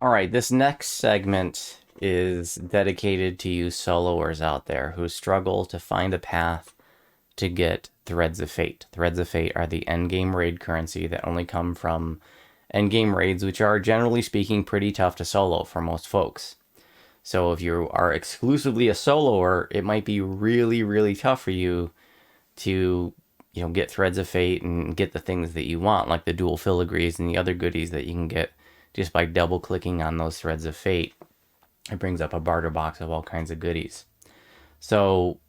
Alright, this next segment is dedicated to you soloers out there who struggle to find a path to get Threads of Fate. Threads of Fate are the endgame raid currency that only come from endgame raids, which are generally speaking pretty tough to solo for most folks. So if you are exclusively a soloer, it might be really, really tough for you to, get Threads of Fate and get the things that you want, like the dual filigrees and the other goodies that you can get just by double clicking on those Threads of Fate. It brings up a barter box of all kinds of goodies. So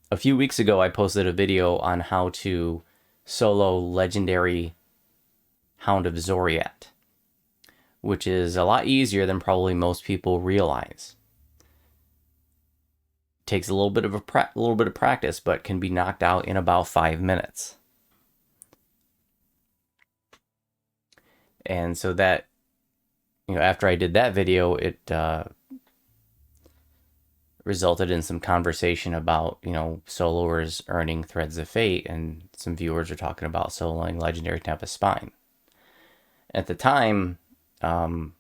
a few weeks ago, I posted a video on how to solo legendary Hound of Zoriat, which is a lot easier than probably most people realize. It takes a little bit of practice, but can be knocked out in about 5 minutes. And so that, after I did that video, it resulted in some conversation about, soloers earning Threads of Fate, and some viewers are talking about soloing Legendary Tempest Spine. At the time, I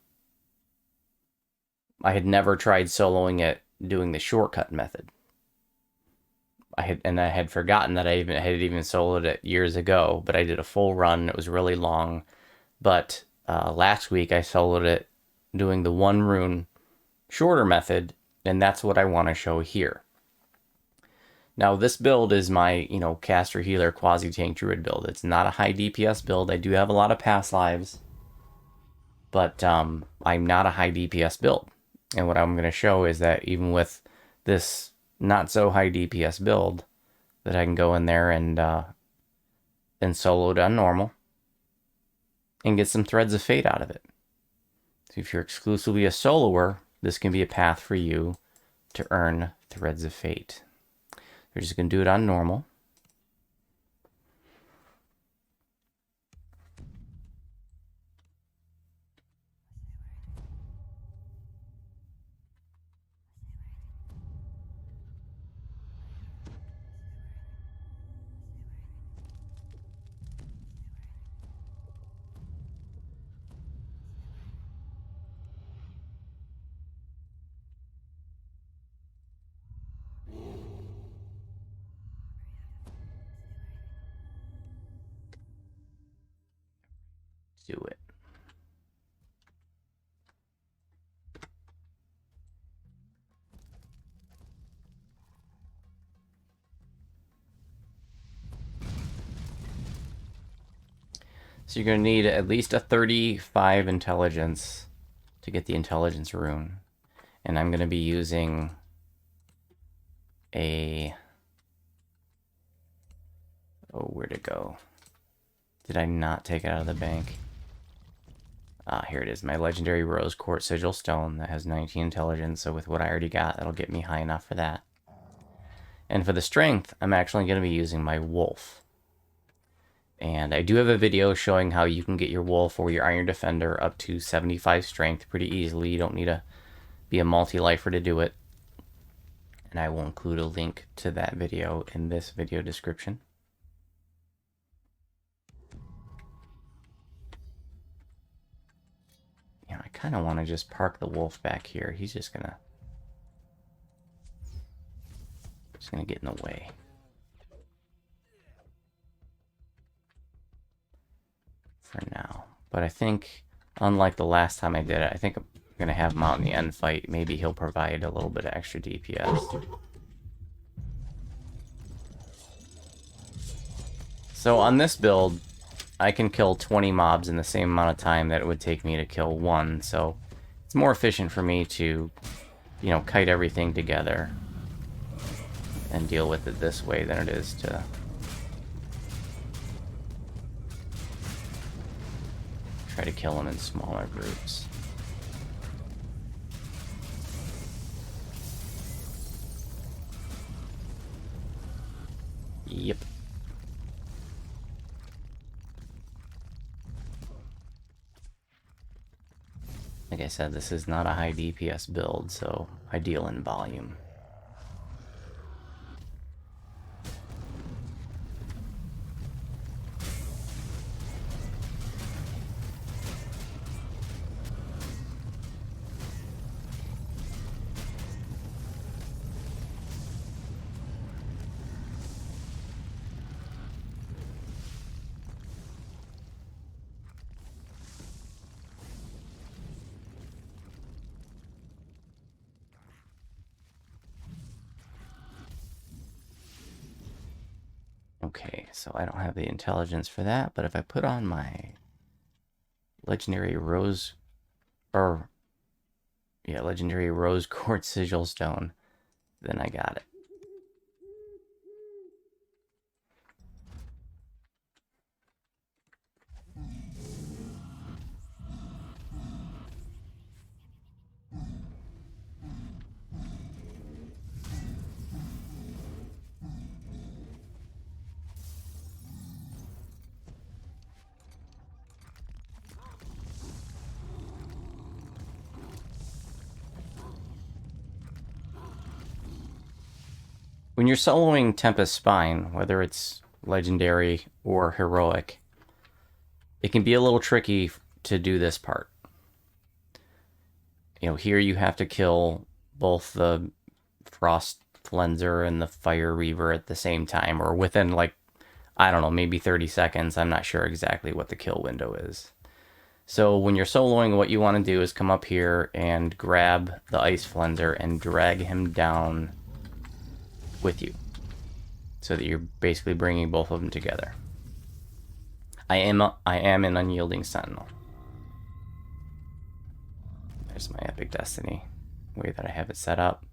had never tried soloing it doing the shortcut method. I had forgotten that I had even soloed it years ago, but I did a full run. It was really long, but last week I soloed it doing the one rune shorter method, and that's what I want to show here. Now this build is my, caster healer quasi tank druid build. It's not a high DPS build. I do have a lot of past lives, but I'm not a high DPS build. And what I'm going to show is that even with this not so high DPS build, that I can go in there and solo it on normal and get some Threads of Fate out of it. So if you're exclusively a soloer, this can be a path for you to earn Threads of Fate. We're just going to do it on normal. Do it. So you're going to need at least a 35 intelligence to get the intelligence rune. And I'm going to be using a... Oh, where'd it go? Did I not take it out of the bank? Ah, here it is. My legendary Rose Quartz Sigil Stone that has 19 intelligence. So with what I already got, that'll get me high enough for that. And for the strength, I'm actually going to be using my wolf. And I do have a video showing how you can get your wolf or your Iron Defender up to 75 strength pretty easily. You don't need to be a multi-lifer to do it. And I will include a link to that video in this video description. I kind of want to just park the wolf back here. He's just gonna get in the way. For now. But I think, unlike the last time I did it, I think I'm going to have him out in the end fight. Maybe he'll provide a little bit of extra DPS. So on this build, I can kill 20 mobs in the same amount of time that it would take me to kill one. So it's more efficient for me to, kite everything together and deal with it this way than it is to try to kill them in smaller groups. Yep. Like I said, this is not a high DPS build, so I deal in volume. Okay, so I don't have the intelligence for that, but if I put on my legendary rose, or yeah, legendary rose quartz sigil stone, then I got it. When you're soloing Tempest Spine, whether it's legendary or heroic, it can be a little tricky to do this part. You know, here you have to kill both the Frost Flenser and the Fire Reaver at the same time, or within, like, I don't know, maybe 30 seconds. I'm not sure exactly what the kill window is. So when you're soloing, what you want to do is come up here and grab the Ice Flenser and drag him down with you, so that you're basically bringing both of them together. I am an Unyielding Sentinel. There's my Epic Destiny, the way that I have it set up.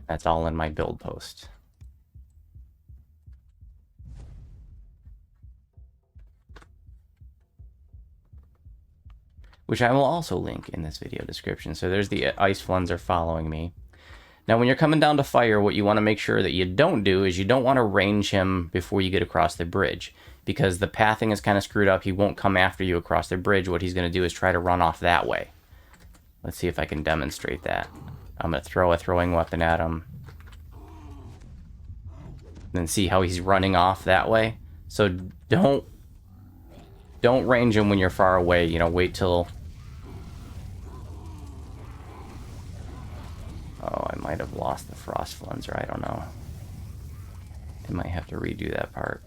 That's all in my build post. Which I will also link in this video description. So there's the Ice Flenser following me. Now, when you're coming down to fire, what you want to make sure that you don't do is you don't want to range him before you get across the bridge, because the pathing is kind of screwed up. He won't come after you across the bridge. What he's going to do is try to run off that way. Let's see if I can demonstrate that. I'm going to throw a throwing weapon at him. Then see how he's running off that way. So don't range him when you're far away. You know, wait till... Oh, I might have lost the Frost Flenser. I don't know. I might have to redo that part.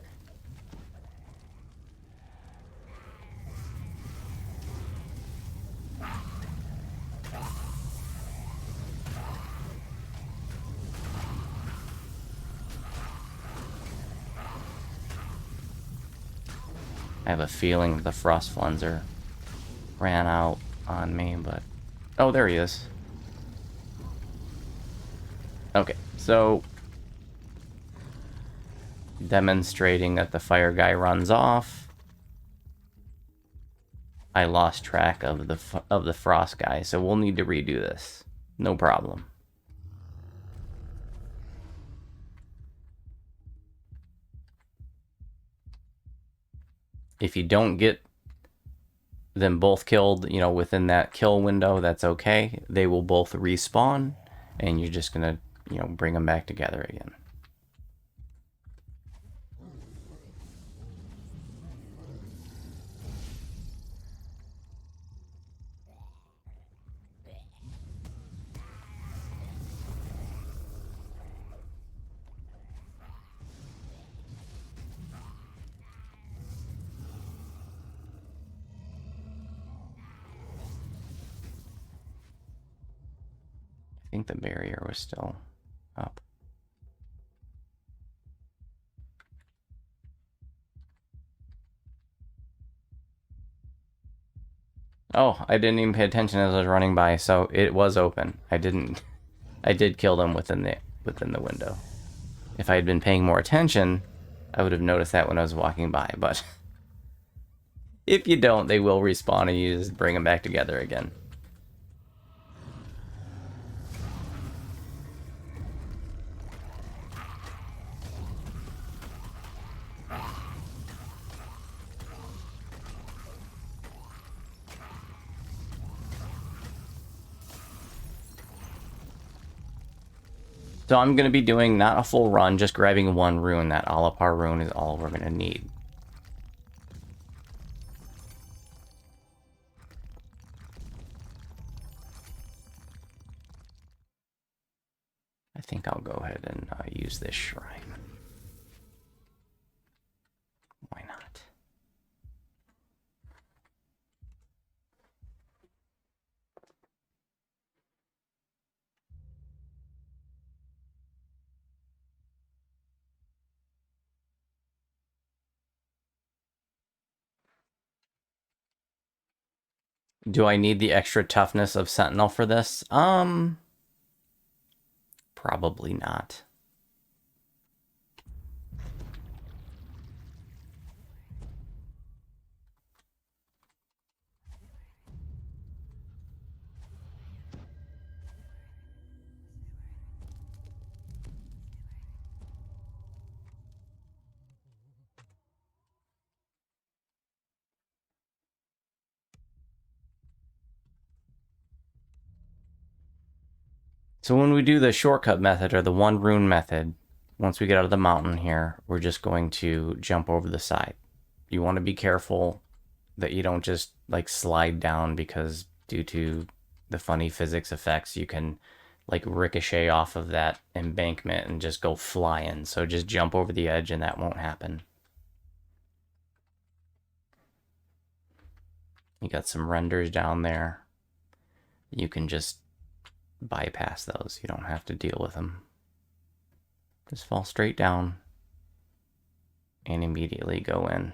I have a feeling the Frost Flenser ran out on me, but... Oh, there he is. Okay, so... demonstrating that the fire guy runs off. I lost track of the frost guy, so we'll need to redo this. No problem. If you don't get them both killed, you know, within that kill window, that's okay. They will both respawn, and you're just gonna, you know, bring them back together again. I think the barrier was still up. Oh, I didn't even pay attention as I was running by, so it was open. I did kill them within the window. If I had been paying more attention, I would have noticed that when I was walking by, but if you don't, they will respawn and you just bring them back together again. So I'm going to be doing not a full run, just grabbing one rune. That Alapar rune is all we're going to need. I think I'll go ahead and use this shrine. Why not? Do I need the extra toughness of Sentinel for this? Probably not. So when we do the shortcut method or the one rune method, once we get out of the mountain here, we're just going to jump over the side. You want to be careful that you don't just like slide down, because due to the funny physics effects, you can like ricochet off of that embankment and just go flying. So just jump over the edge and that won't happen. You got some renders down there. You can just bypass those. You don't have to deal with them. Just fall straight down and immediately go in.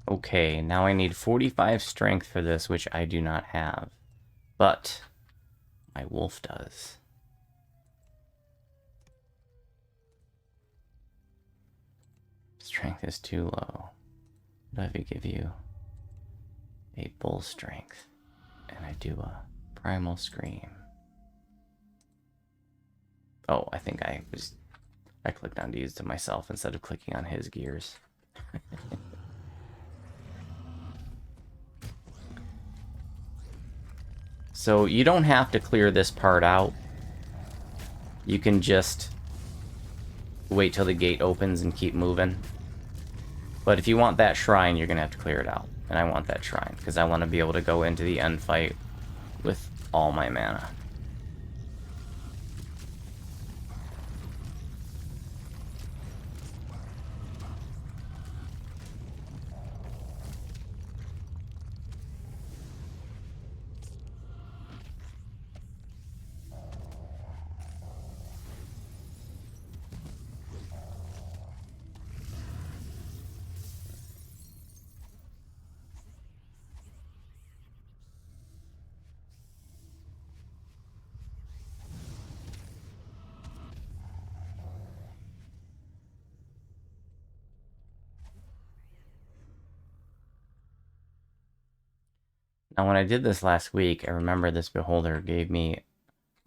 Okay, now I need 45 strength for this, which I do not have. But my wolf does. Strength is too low. What if I give you a bull strength and I do a primal scream? Oh, I think I clicked on to use to myself instead of clicking on his gears. So you don't have to clear this part out. You can just wait till the gate opens and keep moving. But if you want that shrine, you're going to have to clear it out. And I want that shrine, because I want to be able to go into the end fight with all my mana. Now, when I did this last week, I remember this beholder gave me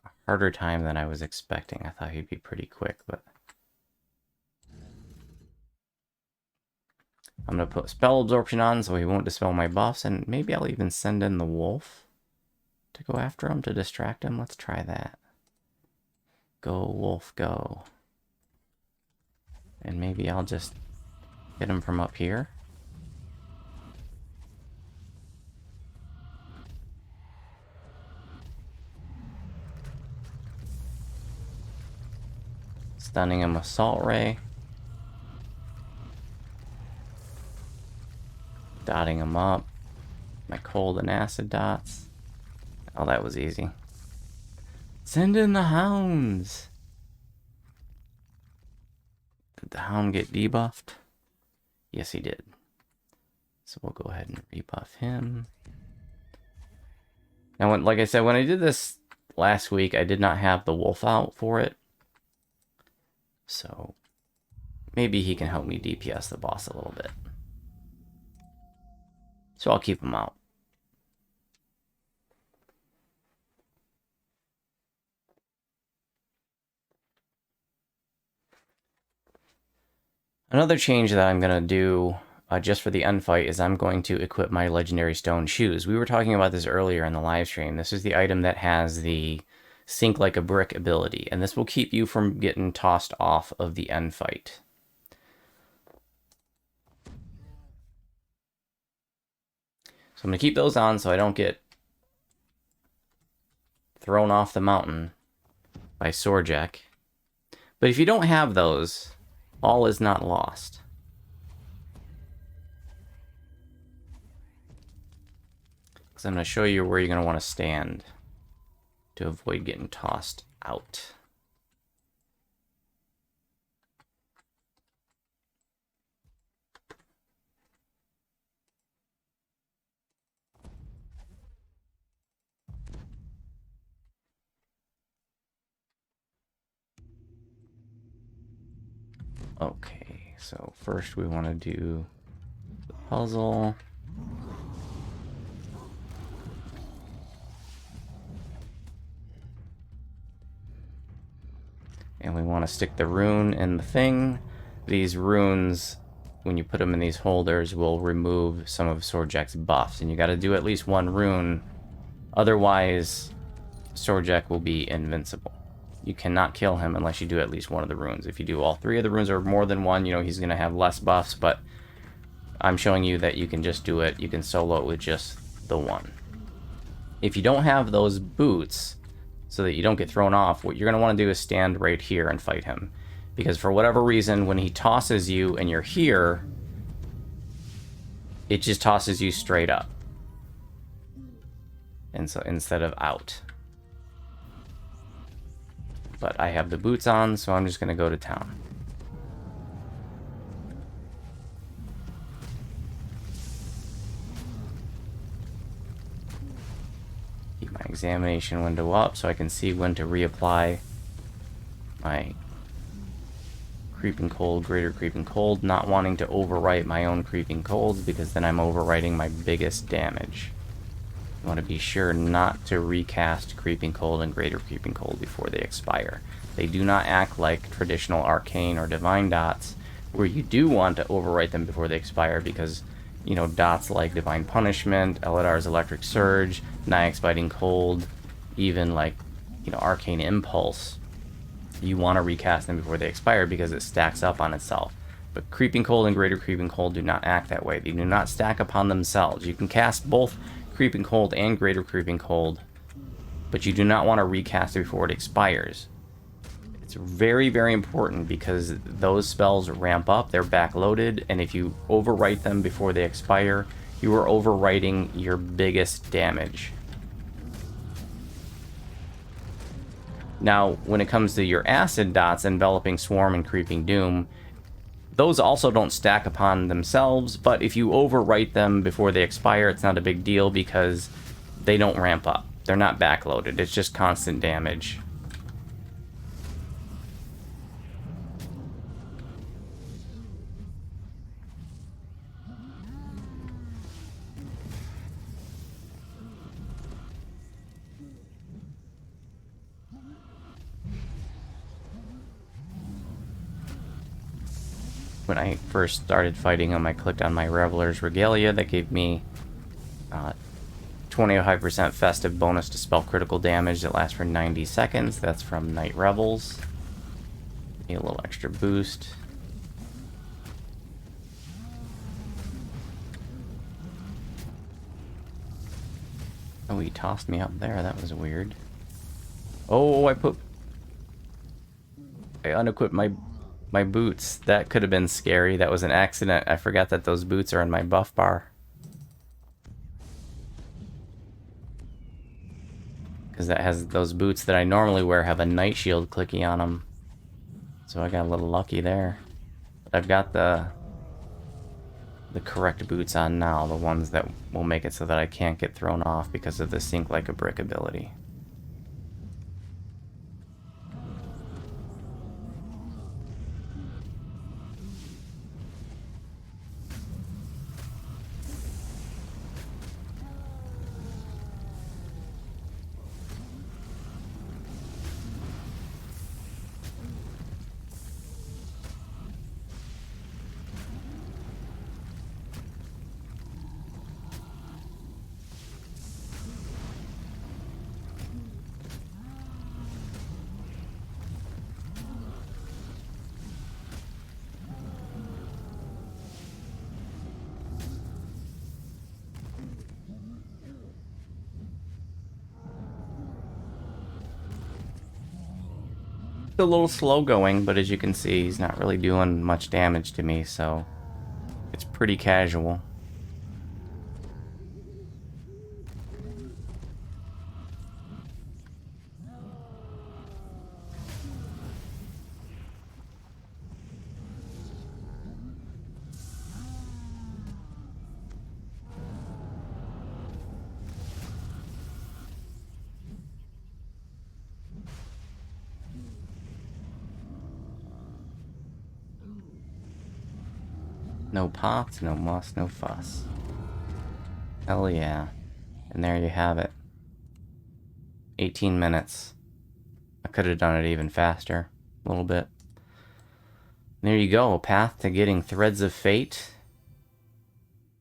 a harder time than I was expecting. I thought he'd be pretty quick, but I'm going to put spell absorption on so he won't dispel my buffs, and maybe I'll even send in the wolf to go after him to distract him. Let's try that. Go, wolf, go. And maybe I'll just hit him from up here. Stunning him with Salt Ray. Dotting him up. My cold and acid dots. Oh, that was easy. Send in the hounds! Did the hound get debuffed? Yes, he did. So we'll go ahead and rebuff him. Now, like I said, when I did this last week, I did not have the wolf out for it. So maybe he can help me DPS the boss a little bit. So I'll keep him out. Another change that I'm going to do just for the end fight is I'm going to equip my legendary stone shoes. We were talking about this earlier in the live stream. This is the item that has the sink like a brick ability, and this will keep you from getting tossed off of the end fight. So I'm going to keep those on so I don't get thrown off the mountain by Sorjek. But if you don't have those, all is not lost. Because I'm going to show you where you're going to want to stand to avoid getting tossed out. Okay, so first we want to do the puzzle. And we want to stick the rune in the thing. These runes, when you put them in these holders, will remove some of Sorjak's buffs. And you got to do at least one rune. Otherwise, Sorjak will be invincible. You cannot kill him unless you do at least one of the runes. If you do all three of the runes or more than one, you know, he's going to have less buffs. But I'm showing you that you can just do it. You can solo it with just the one. If you don't have those boots, so that you don't get thrown off, what you're going to want to do is stand right here and fight him. Because for whatever reason, when he tosses you and you're here, it just tosses you straight up. And so instead of out. But I have the boots on, so I'm just going to go to town. Keep my examination window up so I can see when to reapply my Creeping Cold, Greater Creeping Cold, not wanting to overwrite my own Creeping Colds because then I'm overwriting my biggest damage. You want to be sure not to recast Creeping Cold and Greater Creeping Cold before they expire. They do not act like traditional Arcane or Divine dots, where you do want to overwrite them before they expire because, you know, dots like Divine Punishment, Eladar's Electric Surge, Nyax's Biting Cold, even like, you know, Arcane Impulse, you want to recast them before they expire because it stacks up on itself. But Creeping Cold and Greater Creeping Cold do not act that way. They do not stack upon themselves. You can cast both Creeping Cold and Greater Creeping Cold, but you do not want to recast it before it expires. It's very, very important because those spells ramp up, they're backloaded, and if you overwrite them before they expire, you are overwriting your biggest damage. Now, when it comes to your acid dots, Enveloping Swarm and Creeping Doom, those also don't stack upon themselves, but if you overwrite them before they expire, it's not a big deal because they don't ramp up. They're not backloaded. It's just constant damage. When I first started fighting him, I clicked on my Reveler's Regalia. That gave me 25% festive bonus to spell critical damage that lasts for 90 seconds. That's from Night Revels. Need a little extra boost. Oh, he tossed me up there. That was weird. Oh, I unequipped my boots. That could have been scary. That was an accident. I forgot that those boots are in my buff bar. Because that has those boots that I normally wear have a night shield clicky on them. So I got a little lucky there. But I've got the correct boots on now. The ones that will make it so that I can't get thrown off because of the Sink Like a Brick ability. a little slow going, but as you can see, he's not really doing much damage to me, so it's pretty casual. No pops, no muss, no fuss. Hell yeah. And there you have it. 18 minutes. I could have done it even faster. A little bit. There you go. A path to getting Threads of Fate.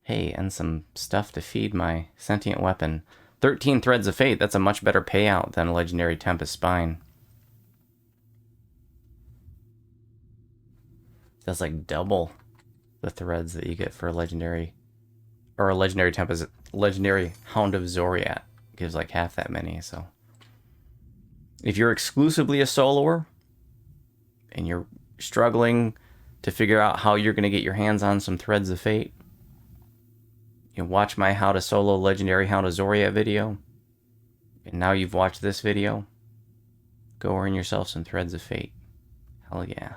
Hey, and some stuff to feed my sentient weapon. 13 Threads of Fate. That's a much better payout than a legendary Tempest Spine. That's like double the threads that you get for a legendary, or a legendary Tempest, legendary Hound of Zoriat gives like half that many. So if you're exclusively a soloer and you're struggling to figure out how you're going to get your hands on some Threads of Fate, you watch my How to Solo Legendary Hound of Zoriat video, and now you've watched this video, go earn yourself some Threads of Fate. Hell yeah.